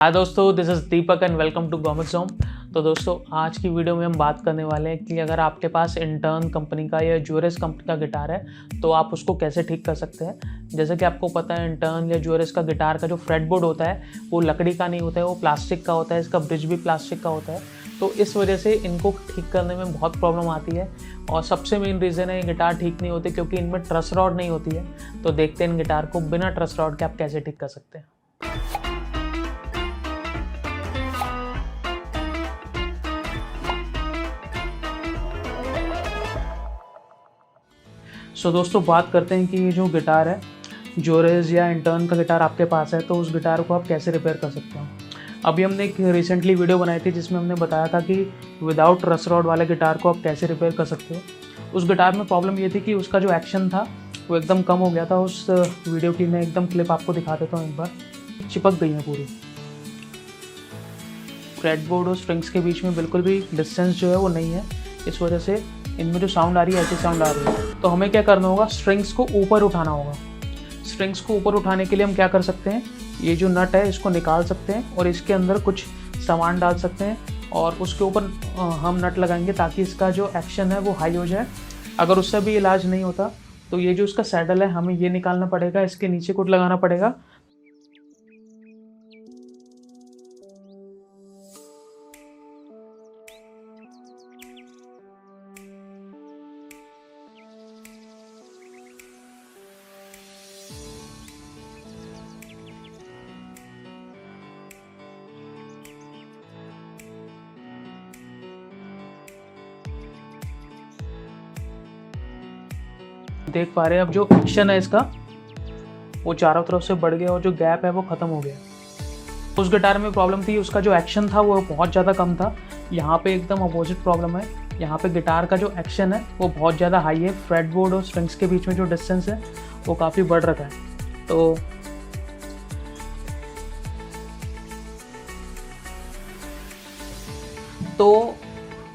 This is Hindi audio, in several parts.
हाय दोस्तों, this is Deepak and welcome to Gomers home. तो दोस्तों, आज की वीडियो में हम बात करने वाले हैं कि अगर आपके पास इंटर्न कंपनी का या ज्यूरेस कंपनी का गिटार है तो आप उसको कैसे ठीक कर सकते हैं। जैसे कि आपको पता है, इंटर्न या ज्यूरेस का गिटार का जो फ्रेटबोर्ड होता है वो लकड़ी का नहीं होता है, वो प्लास्टिक का होता है। इसका ब्रिज भी प्लास्टिक का होता है, तो इस वजह से इनको ठीक करने में बहुत प्रॉब्लम आती है। और सबसे मेन रीज़न है ये गिटार ठीक नहीं होते क्योंकि इनमें ट्रस रॉड नहीं होती है। तो देखते हैं इन गिटार को बिना ट्रस रॉड के आप कैसे ठीक कर सकते हैं। दोस्तों, बात करते हैं कि ये जो गिटार है, ज्यूरेस या इंटर्न का गिटार आपके पास है तो उस गिटार को आप कैसे रिपेयर कर सकते हो। अभी हमने एक रिसेंटली वीडियो बनाई थी जिसमें हमने बताया था कि विदाउट रस रॉड वाले गिटार को आप कैसे रिपेयर कर सकते हो। उस गिटार में प्रॉब्लम ये थी कि उसका जो एक्शन था वो एकदम कम हो गया था। उस वीडियो की मैं एकदम क्लिप आपको दिखा देता हूँ। एक बार चिपक गई है पूरी। फ्रेटबोर्ड और स्ट्रिंग्स के बीच में बिल्कुल भी डिस्टेंस जो है वो नहीं है। इस वजह से इनमें जो साउंड आ रही है ऐसी साउंड आ रही है। तो हमें क्या करना होगा, स्ट्रिंग्स को ऊपर उठाना होगा। स्ट्रिंग्स को ऊपर उठाने के लिए हम क्या कर सकते हैं, ये जो नट है इसको निकाल सकते हैं और इसके अंदर कुछ सामान डाल सकते हैं और उसके ऊपर हम नट लगाएंगे ताकि इसका जो एक्शन है वो हाई हो जाए। अगर उससे भी इलाज नहीं होता तो ये जो इसका सैडल है हमें ये निकालना पड़ेगा, इसके नीचे कुछ लगाना पड़ेगा। देख पा रहे हैं अब जो एक्शन है इसका वो चारों तरफ से बढ़ गया और जो गैप है वो ख़त्म हो गया। उस गिटार में प्रॉब्लम थी, उसका जो एक्शन था वो बहुत ज़्यादा कम था। यहाँ पे एकदम अपोजिट प्रॉब्लम है। यहाँ पे गिटार का जो एक्शन है वो बहुत ज़्यादा हाई है। फ्रेटबोर्ड और स्ट्रिंग्स के बीच में जो डिस्टेंस है वो काफ़ी बढ़ रखा है। तो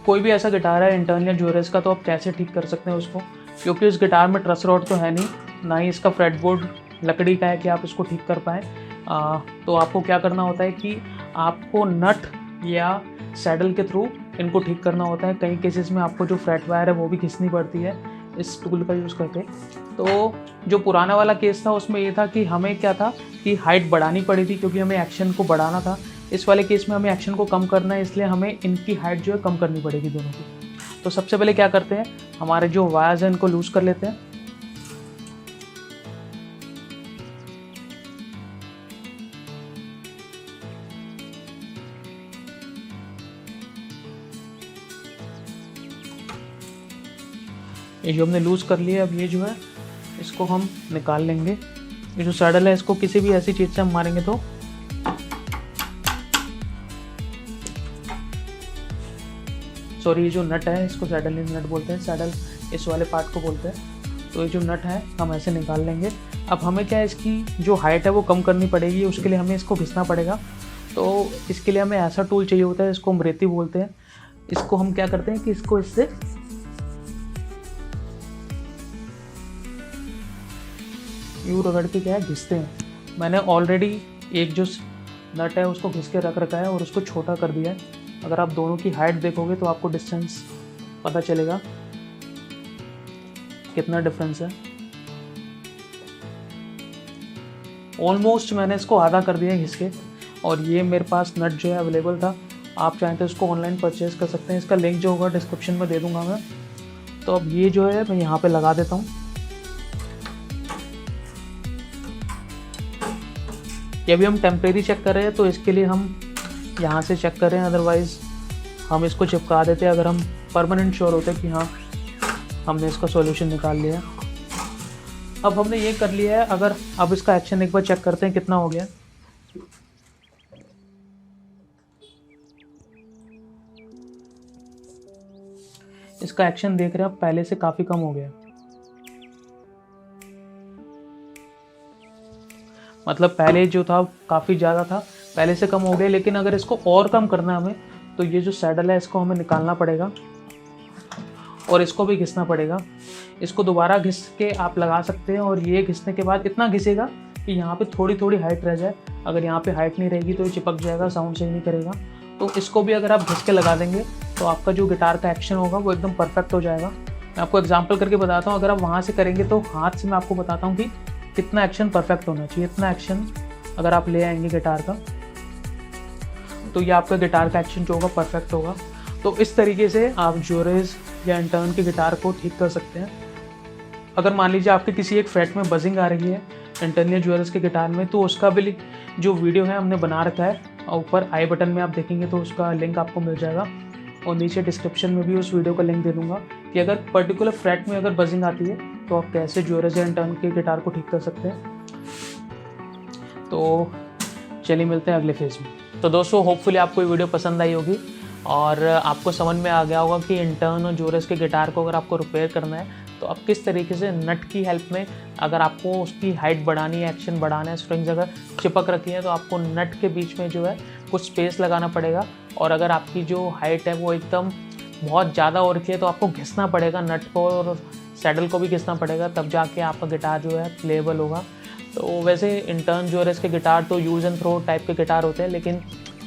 कोई भी ऐसा गिटार है इंटर्न या ज्यूरेस का, तो आप कैसे ठीक कर सकते हैं उसको, क्योंकि इस गिटार में ट्रस रॉड तो है नहीं, ना ही इसका फ्रेटबोर्ड लकड़ी का है कि आप इसको ठीक कर पाएँ। तो आपको क्या करना होता है कि आपको नट या सैडल के थ्रू इनको ठीक करना होता है। कई केसेस में आपको जो फ्रेट वायर है वो भी घिसनी पड़ती है इस टूल का यूज़ करके। तो जो पुराना वाला केस था उसमें ये था कि हमें क्या था कि हाइट बढ़ानी पड़ी थी क्योंकि हमें एक्शन को बढ़ाना था। इस वाले केस में हमें एक्शन को कम करना है, इसलिए हमें इनकी हाइट जो है कम करनी पड़ेगी दोनों की। तो सबसे पहले क्या करते हैं, हमारे जो वायर्स हैं इनको लूज कर लेते हैं। ये जो हमने लूज कर लिया, अब ये जो है इसको हम निकाल लेंगे। ये जो सैडल है इसको किसी भी ऐसी चीज़ से हम मारेंगे तो ये जो नट है इसको सैडल नट बोलते हैं, सैडल इस वाले पार्ट को बोलते हैं। तो ये जो नट है हम ऐसे निकाल लेंगे। अब हमें क्या है, इसकी जो हाइट है वो कम करनी पड़ेगी, उसके लिए हमें इसको घिसना पड़ेगा। तो इसके लिए हमें ऐसा टूल चाहिए होता है, इसको हम रेती बोलते हैं। इसको हम क्या करते हैं कि इसको इससे यूँ रगड़ के क्या है घिसते हैं। मैंने ऑलरेडी एक जो नट है उसको घिस के रख रखा है और उसको छोटा कर दिया है। अगर आप दोनों की हाइट देखोगे तो आपको डिस्टेंस पता चलेगा कितना डिफरेंस है। ऑलमोस्ट मैंने इसको आधा कर दिया घिस के, और ये मेरे पास नट जो है अवेलेबल था। आप चाहें तो इसको ऑनलाइन परचेज कर सकते हैं, इसका लिंक जो होगा डिस्क्रिप्शन में दे दूंगा मैं। तो अब ये जो है मैं यहाँ पे लगा देता हूँ। ये भी हम टेम्परेरी चेक कर रहे हैं तो इसके लिए हम यहाँ से चेक करें, अदरवाइज़ हम इसको चिपका देते हैं अगर हम परमानेंट श्योर होते हैं कि हाँ हमने इसका सॉल्यूशन निकाल लिया। अब हमने ये कर लिया है, अगर अब इसका एक्शन एक बार चेक करते हैं कितना हो गया। इसका एक्शन देख रहे हैं आप, पहले से काफ़ी कम हो गया। मतलब पहले जो था काफ़ी ज़्यादा था, पहले से कम हो गया। लेकिन अगर इसको और कम करना है हमें तो ये जो सैडल है इसको हमें निकालना पड़ेगा और इसको भी घिसना पड़ेगा। इसको दोबारा घिस के आप लगा सकते हैं और ये घिसने के बाद इतना घिसेगा कि यहाँ पे थोड़ी थोड़ी हाइट रह जाए। अगर यहाँ पे हाइट नहीं रहेगी तो ये चिपक जाएगा, साउंड सही नहीं करेगा। तो इसको भी अगर आप घिस के लगा देंगे तो आपका जो गिटार का एक्शन होगा वो एकदम परफेक्ट हो जाएगा। मैं आपको एग्जांपल करके बताता हूँ। अगर आप वहाँ से करेंगे तो हाथ से मैं आपको बताता हूँ कि कितना एक्शन परफेक्ट होना चाहिए। इतना एक्शन अगर आप ले आएंगे गिटार का तो ये आपका गिटार का एक्शन जो होगा परफेक्ट होगा। तो इस तरीके से आप जोरेस या इंटर्न के गिटार को ठीक कर सकते हैं। अगर मान लीजिए आपके किसी एक फ्रेट में बजिंग आ रही है इंटर्न या जोरेस के गिटार में, तो उसका भी जो वीडियो है हमने बना रखा है, ऊपर आई बटन में आप देखेंगे तो उसका लिंक आपको मिल जाएगा, और नीचे डिस्क्रिप्शन में भी उस वीडियो का लिंक दे दूंगा कि अगर पर्टिकुलर फ्रेट में अगर बजिंग आती है तो आप कैसे जोरेस या इंटर्न के गिटार को ठीक कर सकते हैं। तो चलिए मिलते हैं अगले फेज में। तो दोस्तों होपफुली आपको ये वीडियो पसंद आई होगी और आपको समझ में आ गया होगा कि इंटर्न और जोरेस के गिटार को अगर आपको रिपेयर करना है तो आप किस तरीके से नट की हेल्प में, अगर आपको उसकी हाइट बढ़ानी है, एक्शन बढ़ाना है, स्ट्रिंग्स अगर चिपक रखी है तो आपको नट के बीच में जो है कुछ स्पेस लगाना पड़ेगा। और अगर आपकी जो हाइट है वो एकदम बहुत ज़्यादा हो रखी है तो आपको घिसना पड़ेगा, नट को और सैडल को भी घिसना पड़ेगा, तब जाके आपका गिटार जो है प्लेएबल होगा। तो वैसे इंटर्न जोरेस के गिटार तो यूज़ एंड थ्रो टाइप के गिटार होते हैं, लेकिन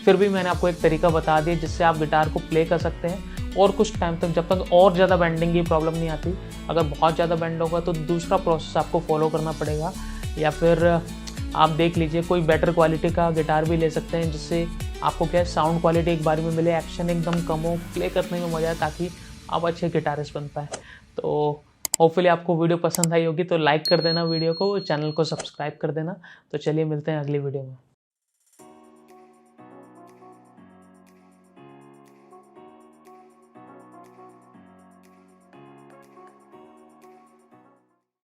फिर भी मैंने आपको एक तरीका बता दिया जिससे आप गिटार को प्ले कर सकते हैं और कुछ टाइम तक, जब तक और ज़्यादा बेंडिंग की प्रॉब्लम नहीं आती। अगर बहुत ज़्यादा बेंड होगा तो दूसरा प्रोसेस आपको फॉलो करना पड़ेगा, या फिर आप देख लीजिए कोई बेटर क्वालिटी का गिटार भी ले सकते हैं जिससे आपको क्या है साउंड क्वालिटी एक बार में मिले, एक्शन एकदम कम हो, प्ले करने में मज़ा आए, ताकि आप अच्छे गिटारिस्ट बन पाए। तो होपफुली आपको वीडियो पसंद आई होगी तो लाइक कर देना वीडियो को, चैनल को सब्सक्राइब कर देना। तो चलिए मिलते हैं अगली वीडियो में।